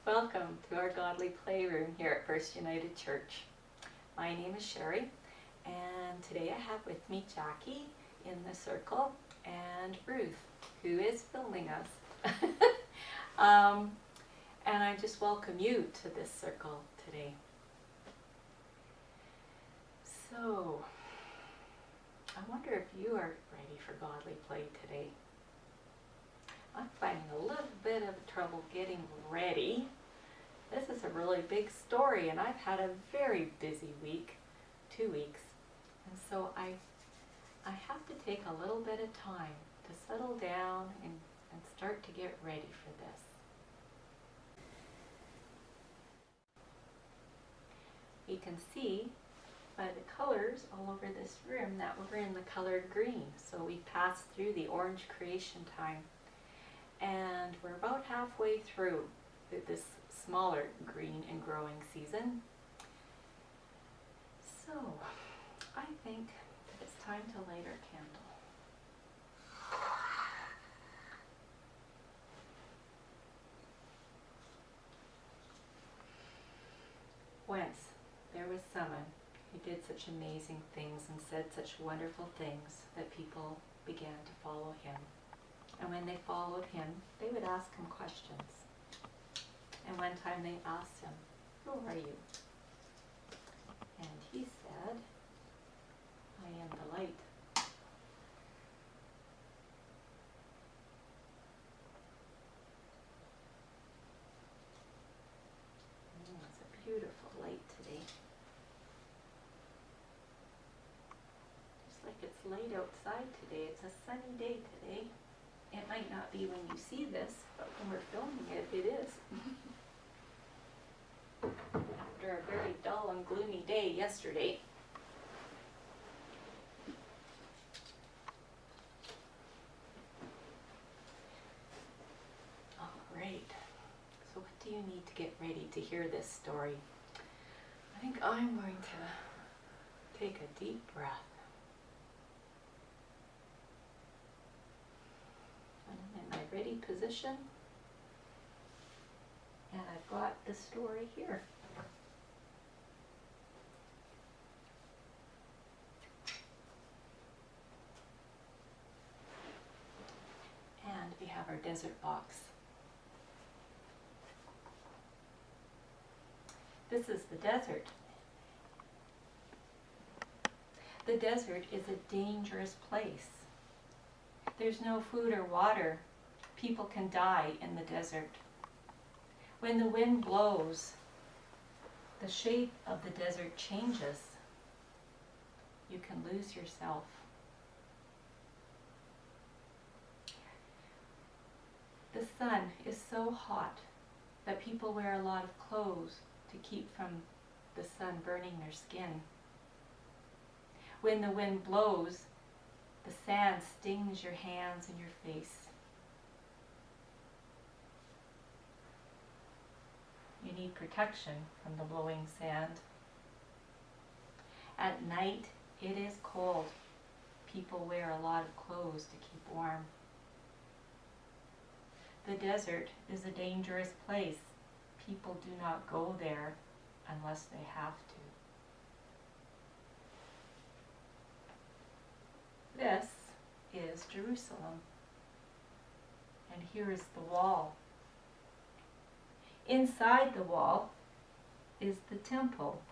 Welcome to our Godly Playroom here at First United Church. My name is Sherry, and today I have with me Jackie in the circle and Ruth, who is filming us. And I just welcome you to this circle today. So, I wonder if you are ready for godly play today. I'm finding a little bit of trouble getting ready. This is a really big story, and I've had a very busy week, 2 weeks. And so I have to take a little bit of time to settle down and start to get ready for this. You can see by the colors all over this room that we're in the color green. So we passed through the orange creation time. And we're about halfway through this smaller green and growing season. So I think that it's time to light our candle. Once there was someone who did such amazing things and said such wonderful things that people began to follow him. And when they followed him, they would ask him questions. And one time they asked him, "Who are you?" And he said, "I am the light." It's a beautiful light today. Just like it's light outside today. It's a sunny day today. It might not be when you see this, but when we're filming it, it is. After a very dull and gloomy day yesterday. All right. So what do you need to get ready to hear this story? I think I'm going to take a deep breath. I'm in my ready position, and I've got the story here. And we have our desert box. This is the desert. The desert is a dangerous place. There's no food or water. People can die in the desert. When the wind blows, the shape of the desert changes. You can lose yourself. The sun is so hot that people wear a lot of clothes to keep from the sun burning their skin. When the wind blows, the sand stings your hands and your face. You need protection from the blowing sand. At night, it is cold. People wear a lot of clothes to keep warm. The desert is a dangerous place. People do not go there unless they have to. This is Jerusalem, and here is the wall. Inside the wall is the temple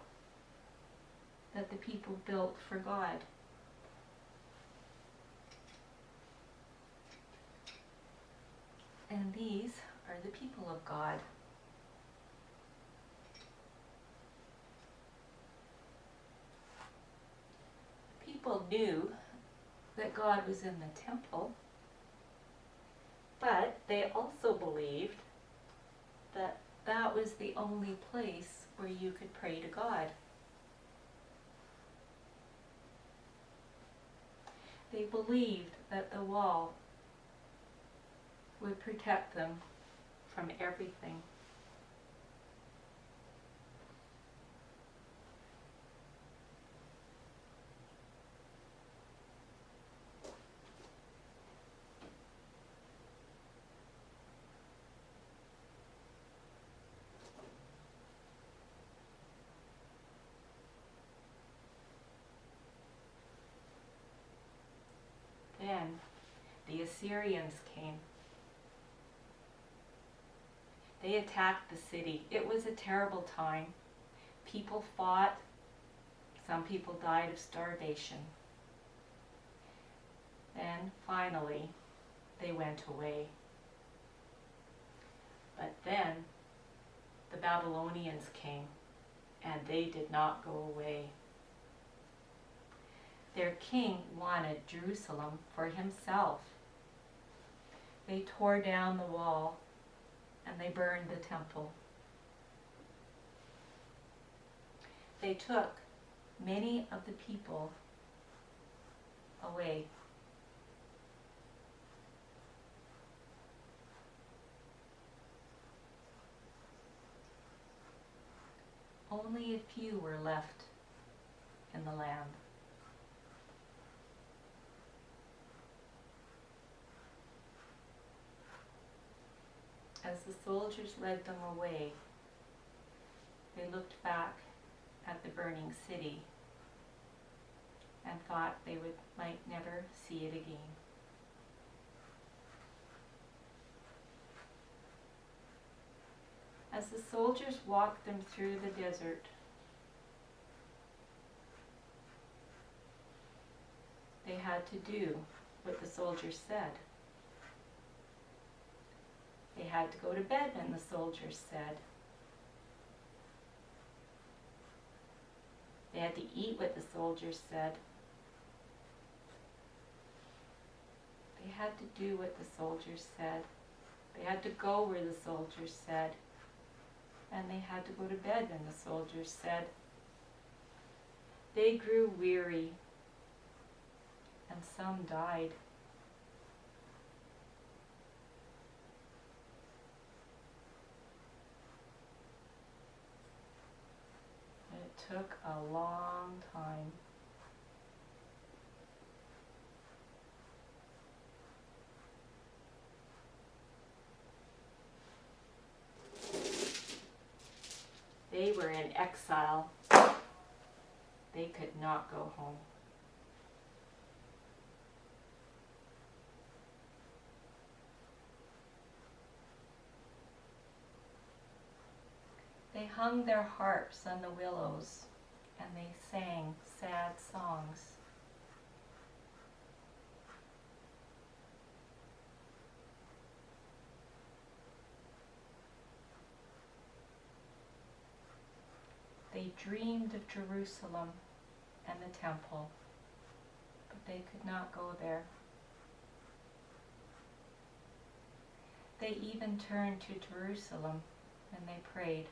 that the people built for God. And these are the people of God. People knew that God was in the temple, but they also believed that that was the only place where you could pray to God. They believed that the wall would protect them from everything. Assyrians came. They attacked the city. It was a terrible time. People fought. Some people died of starvation. Then, finally, they went away. But then, the Babylonians came, and they did not go away. Their king wanted Jerusalem for himself. They tore down the wall, and they burned the temple. They took many of the people away. Only a few were left in the land. As the soldiers led them away, they looked back at the burning city and thought they might never see it again. As the soldiers walked them through the desert, they had to do what the soldiers said. They had to go to bed when the soldiers said. They had to eat what the soldiers said. They had to do what the soldiers said. They had to go where the soldiers said. And they had to go to bed when the soldiers said. They grew weary, and some died. It took a long time. They were in exile. They could not go home. They hung their harps on the willows, and they sang sad songs. They dreamed of Jerusalem and the temple, but they could not go there. They even turned to Jerusalem and they prayed.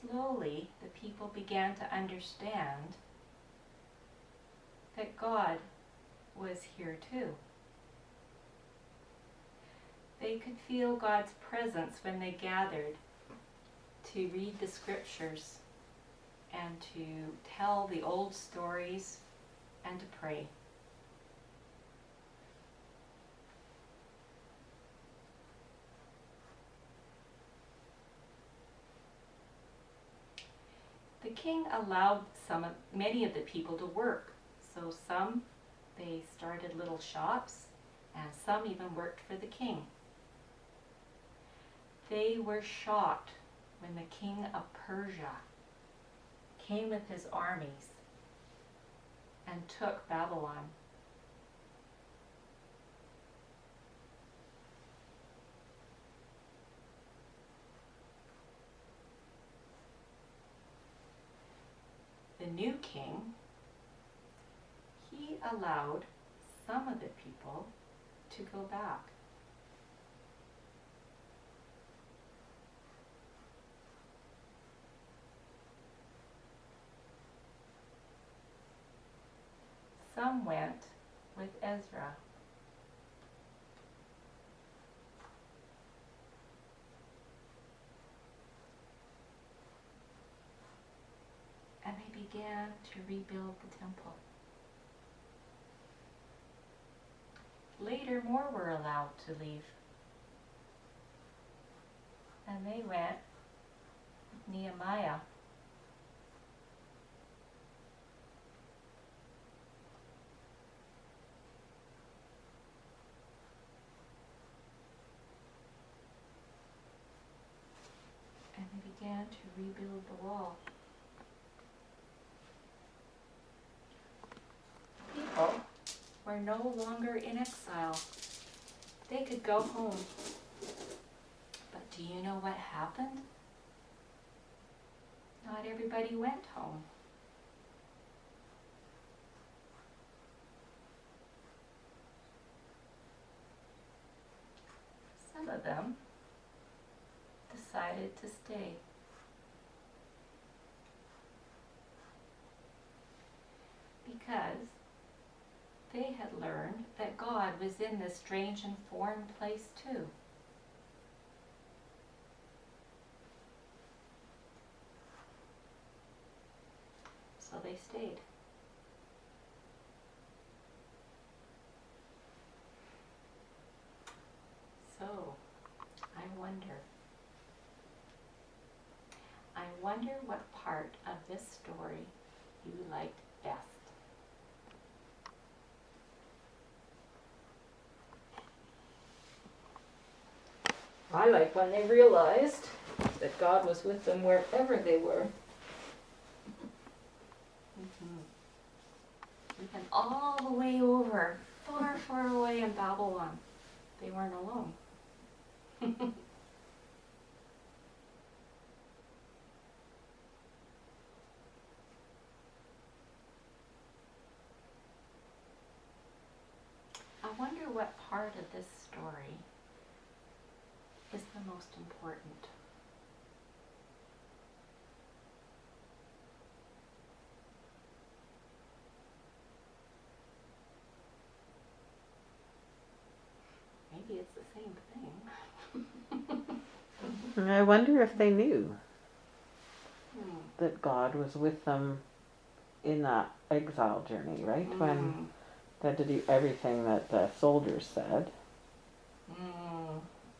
Slowly, the people began to understand that God was here too. They could feel God's presence when they gathered to read the scriptures and to tell the old stories and to pray. The king allowed many of the people to work. So some, they started little shops, and some even worked for the king. They were shocked when the king of Persia came with his armies and took Babylon. The new king, he allowed some of the people to go back. Some went with Ezra. And they began to rebuild the temple. Later, more were allowed to leave. And they went with Nehemiah. And they began to rebuild the wall. People were no longer in exile. They could go home. But do you know what happened? Not everybody went home. Some of them decided to stay. Because they had learned that God was in this strange and foreign place too. So they stayed. So, I wonder what part of this story you liked best. I like when they realized that God was with them wherever they were. Even all the way over, far, far away in Babylon, they weren't alone. I wonder what part of this story is the most important. Maybe it's the same thing. I wonder if they knew that God was with them in that exile journey, right? When they had to do everything that the soldiers said.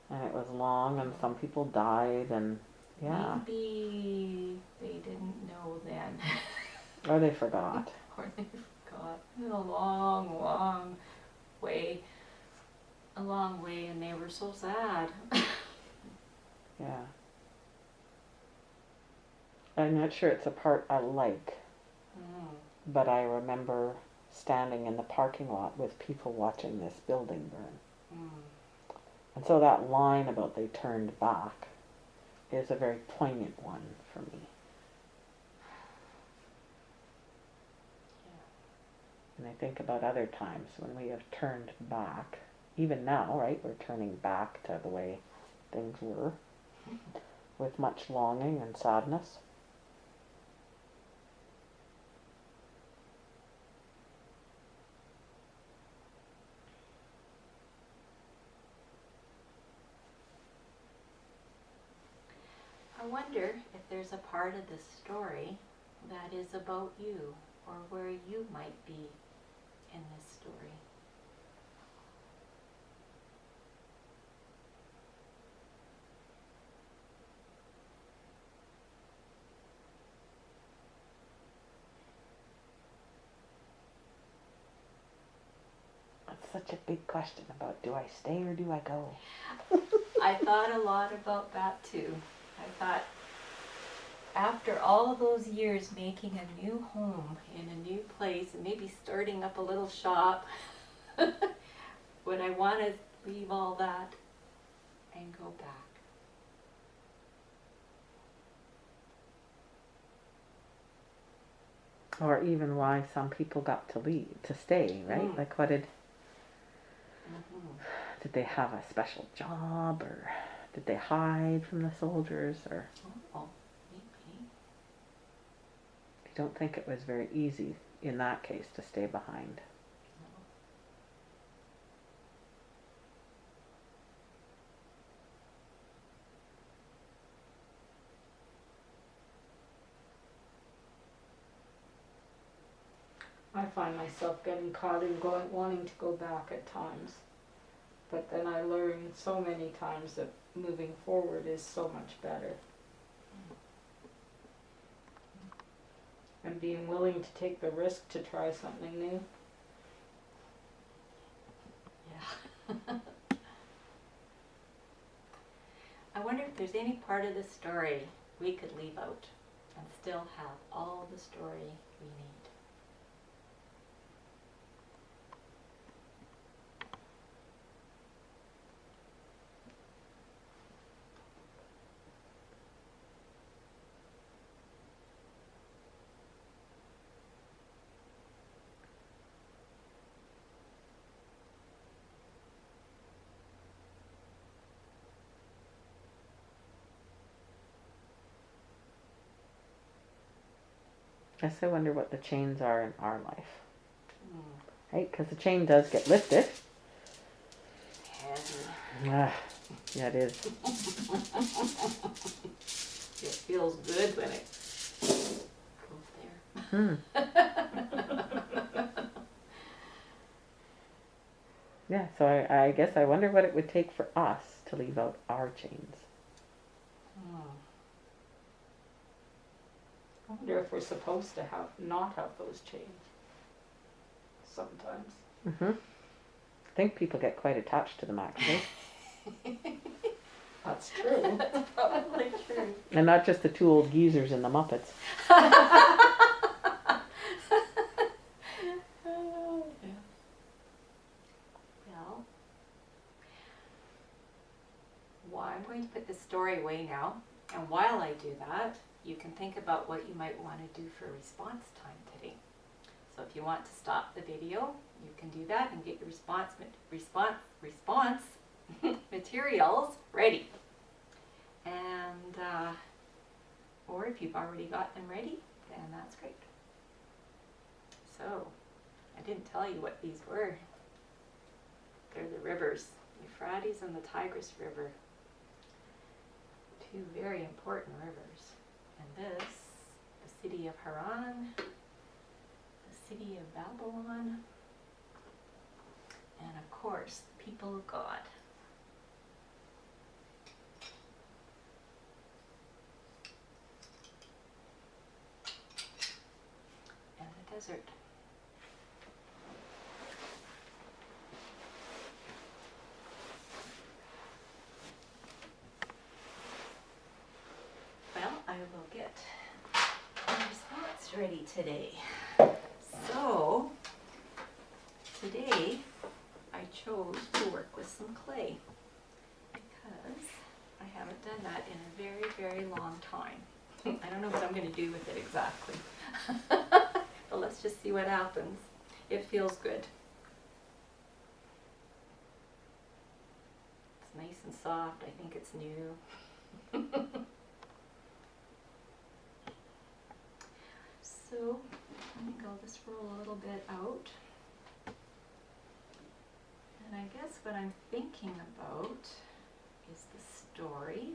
And it was long and some people died and Maybe they didn't know then. Or they forgot. Or they forgot. It was a long, long way. A long way, and they were so sad. Yeah. I'm not sure it's a part I like. But I remember standing in the parking lot with people watching this building burn. And so that line about they turned back is a very poignant one for me. Yeah. And I think about other times when we have turned back, even now, right, we're turning back to the way things were, with much longing and sadness. I wonder if there's a part of this story that is about you, or where you might be in this story. That's such a big question about do I stay or do I go? I thought a lot about that too. I thought, after all those years making a new home in a new place and maybe starting up a little shop, would I want to leave all that and go back? Or even why some people got to leave, to stay, right? Like what did they have a special job, or did they hide from the soldiers, or Maybe. I don't think it was very easy in that case to stay behind. I find myself getting caught in wanting to go back at times. But then I learn so many times that moving forward is so much better. And being willing to take the risk to try something new. Yeah. I wonder if there's any part of the story we could leave out and still have all the story we need. Yes, I wonder what the chains are in our life. Mm. Right? Because the chain does get lifted. Heavy. Yeah, it is. It feels good when it goes there. Hmm. Yeah, so I guess I wonder what it would take for us to leave out our chains. I wonder if we're supposed to not have those chains. Sometimes. Mm-hmm. I think people get quite attached to them, actually. That's true. That's probably true. And not just the two old geezers in the Muppets. Well, I'm going to put the story away now, and while I do that, you can think about what you might want to do for response time today. So if you want to stop the video, you can do that and get your response materials ready. And or if you've already got them ready, then that's great. So I didn't tell you what these were. They're the rivers, Euphrates and the Tigris River. Two very important rivers. And this, the city of Haran, the city of Babylon, and of course, the people of God. And the desert. Well, I will get a response ready today. So, today I chose to work with some clay because I haven't done that in a very, very long time. I don't know what I'm going to do with it exactly. But let's just see what happens. It feels good. It's nice and soft. I think it's new. So, I think I'll just roll a little bit out. And I guess what I'm thinking about is the story.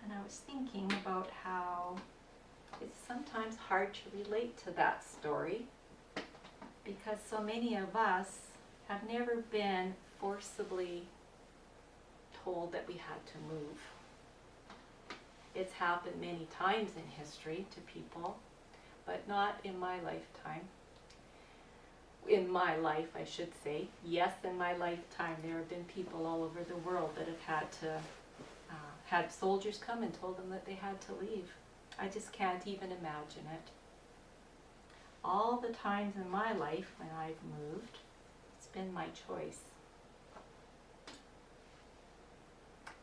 And I was thinking about how it's sometimes hard to relate to that story because so many of us have never been forcibly told that we had to move. It's happened many times in history to people, but not in my lifetime. In my life, I should say. Yes, in my lifetime, there have been people all over the world that have had to, had soldiers come and told them that they had to leave. I just can't even imagine it. All the times in my life when I've moved, it's been my choice.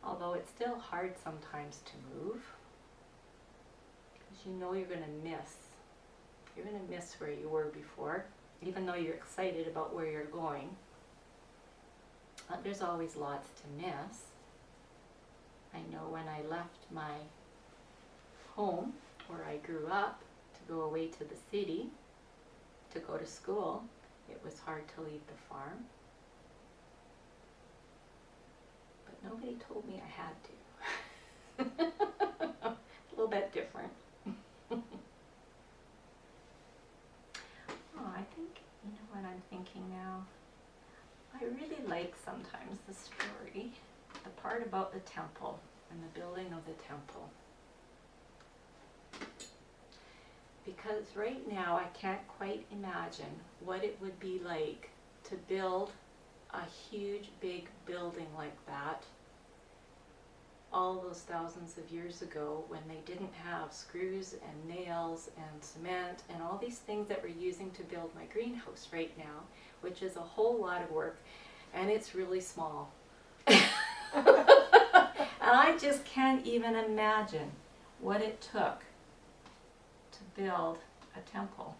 Although it's still hard sometimes to move, because you know you're going to miss. You're going to miss where you were before, even though you're excited about where you're going. There's always lots to miss. I know when I left my home, where I grew up, to go away to the city, to go to school, it was hard to leave the farm. But nobody told me I had to. A little bit different. I think, you know what I'm thinking now? I really like sometimes the story, the part about the temple and the building of the temple. Because right now I can't quite imagine what it would be like to build a huge big building like that all those thousands of years ago when they didn't have screws and nails and cement and all these things that we're using to build my greenhouse right now, which is a whole lot of work, and it's really small. And I just can't even imagine what it took to build a temple.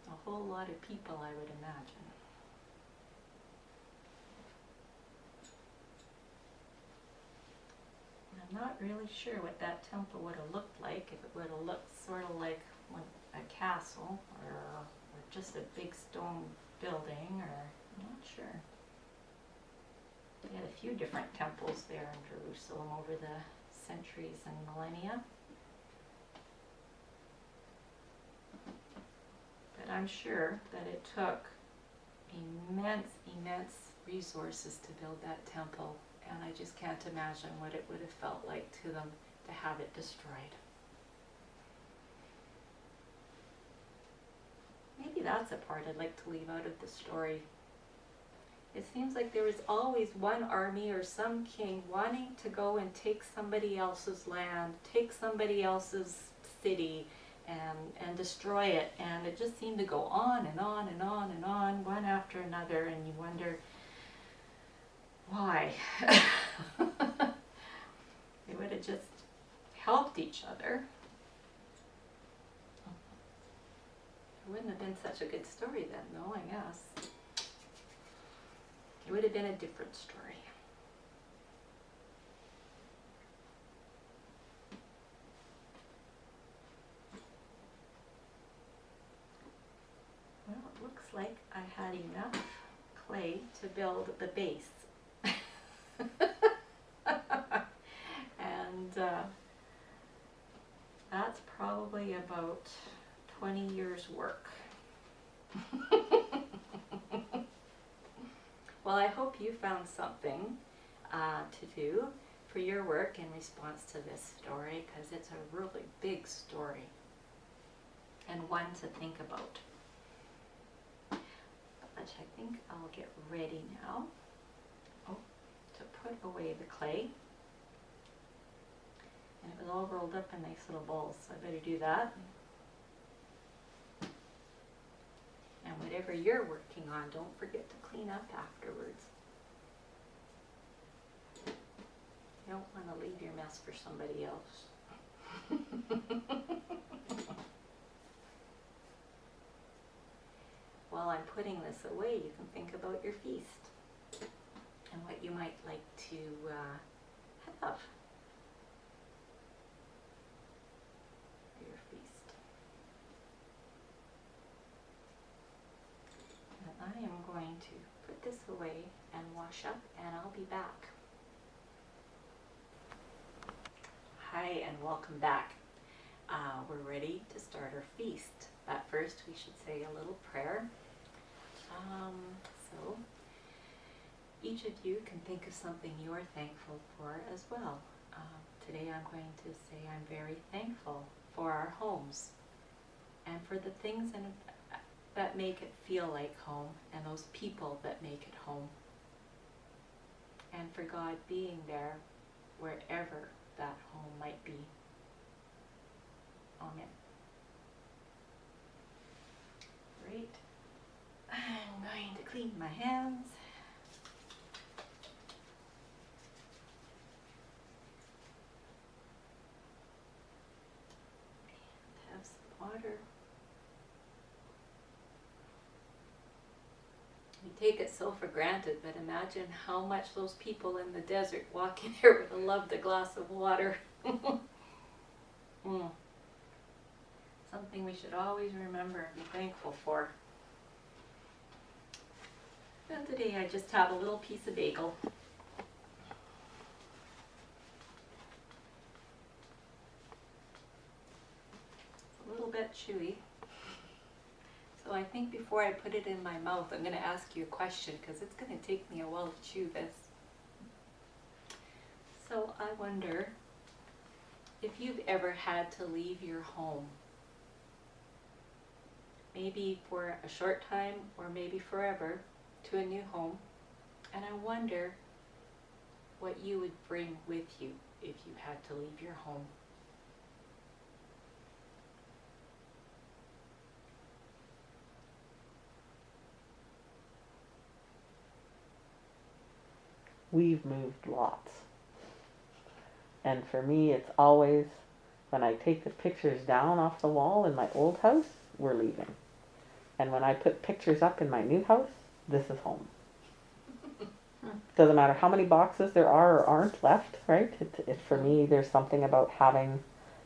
A whole lot of people, I would imagine. I'm not really sure what that temple would have looked like, if it would have looked sort of like a castle or just a big stone building, or I'm not sure. They had a few different temples there in Jerusalem over the centuries and millennia. But I'm sure that it took immense resources to build that temple, and I just can't imagine what it would have felt like to them to have it destroyed. Maybe that's a part I'd like to leave out of the story. It seems like there was always one army or some king wanting to go and take somebody else's land, take somebody else's city, and destroy it. And it just seemed to go on and on and on and on, one after another, and you wonder why. They would have just helped each other. It wouldn't have been such a good story then, though, I guess. It would have been a different story. Well, it looks like I had enough clay to build the base. And that's probably about 20 years' work. Well, I hope you found something to do for your work in response to this story, because it's a really big story and one to think about. But I think I'll get ready now to put away the clay. And it was all rolled up in nice little balls, so I better do that. And whatever you're working on, don't forget to clean up afterwards. You don't want to leave your mess for somebody else. While I'm putting this away, you can think about your feast and what you might like to have for your feast. And I am going to put this away and wash up, and I'll be back. Hi, and welcome back. We're ready to start our feast, but first we should say a little prayer. So each of you can think of something you're thankful for as well. Today I'm going to say I'm very thankful for our homes and for the things that make it feel like home, and those people that make it home, and for God being there wherever that home might be. Amen. Great. I'm going to clean my hands. And have some water. We take it so for granted, but imagine how much those people in the desert walking here would have loved a glass of water. Something we should always remember and be thankful for. And today I just have a little piece of bagel. A little bit chewy. So I think before I put it in my mouth, I'm going to ask you a question because it's going to take me a while to chew this. So I wonder if you've ever had to leave your home. Maybe for a short time or maybe forever to a new home. And I wonder what you would bring with you if you had to leave your home. We've moved lots. And for me, it's always, when I take the pictures down off the wall in my old house, we're leaving. And when I put pictures up in my new house, this is home. Doesn't matter how many boxes there are or aren't left, right? For me, there's something about having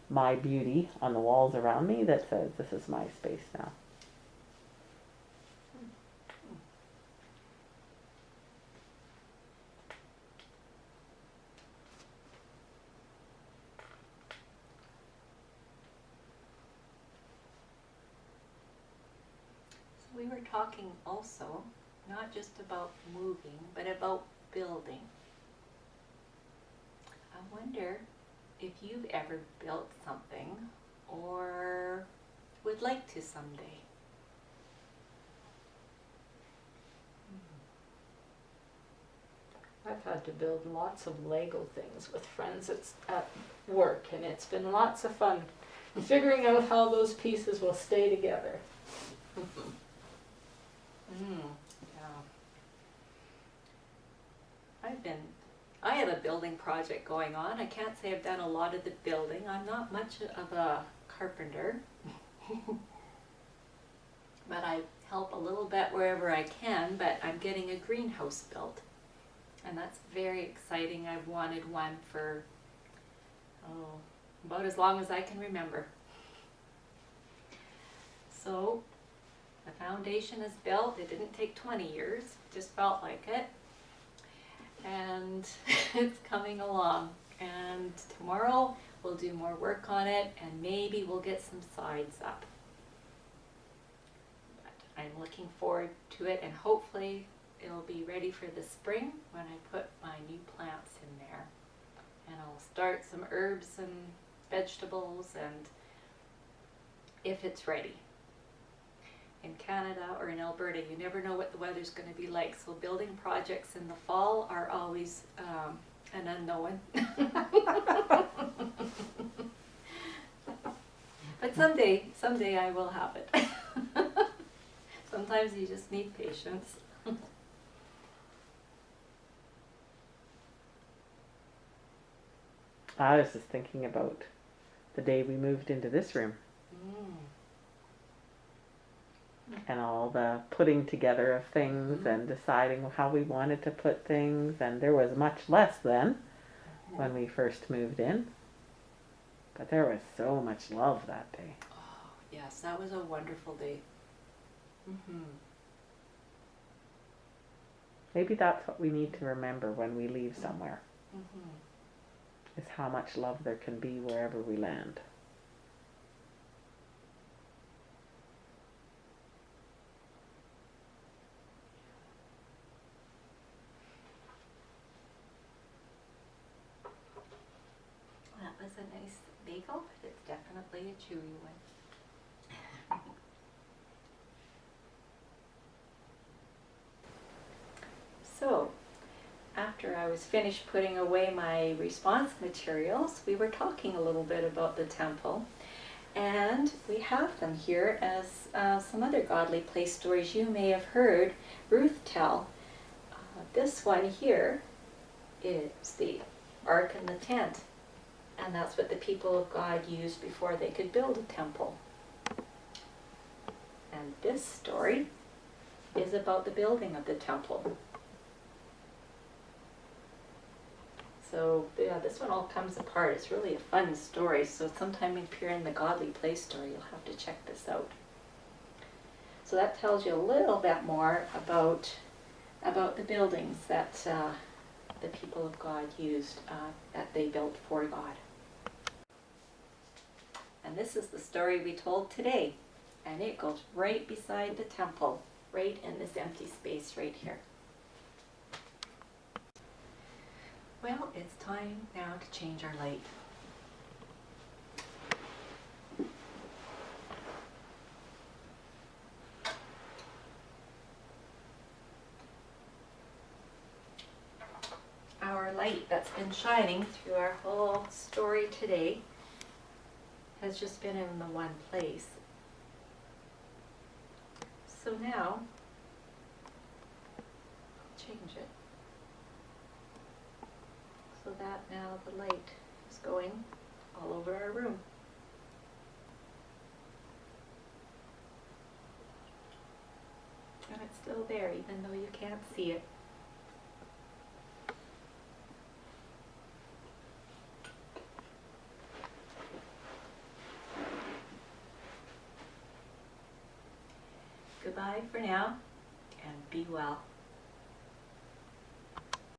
my beauty on the walls around me that says this is my space now. So we were talking also, not just about moving, but about building. I wonder if you've ever built something or would like to someday. I've had to build lots of Lego things with friends at work, and it's been lots of fun figuring out how those pieces will stay together. Yeah. I have a building project going on. I can't say I've done a lot of the building. I'm not much of a carpenter. But I help a little bit wherever I can, but I'm getting a greenhouse built. And that's very exciting. I've wanted one for, about as long as I can remember. So the foundation is built. It didn't take 20 years. It just felt like it. And it's coming along. And tomorrow we'll do more work on it and maybe we'll get some sides up. But I'm looking forward to it and hopefully it'll be ready for the spring when I put my new plants in there. And I'll start some herbs and vegetables and if it's ready. In Canada or in Alberta, you never know what the weather's going to be like. So building projects in the fall are always an unknown. But someday I will have it. Sometimes you just need patience. I was just thinking about the day we moved into this room. And all the putting together of things and deciding how we wanted to put things. And there was much less then when we first moved in. But there was so much love that day. Oh, yes, that was a wonderful day. Maybe that's what we need to remember when we leave somewhere. Is how much love there can be wherever we land. That was a nice bagel, but it's definitely a chewy one. So, after I was finished putting away my response materials, we were talking a little bit about the temple. And we have them here as some other godly place stories you may have heard Ruth tell. This one here is the Ark and the tent. And that's what the people of God used before they could build a temple. And this story is about the building of the temple. So yeah, this one all comes apart. It's really a fun story. So sometime if you're in the Godly Place story, you'll have to check this out. So that tells you a little bit more about the buildings that the people of God used, that they built for God. And this is the story we told today. And it goes right beside the temple, right in this empty space right here. Well, it's time now to change our light. Our light that's been shining through our whole story today has just been in the one place. So now, I'll change it so that now the light is going all over our room. And it's still there even though you can't see it. Goodbye for now, and be well.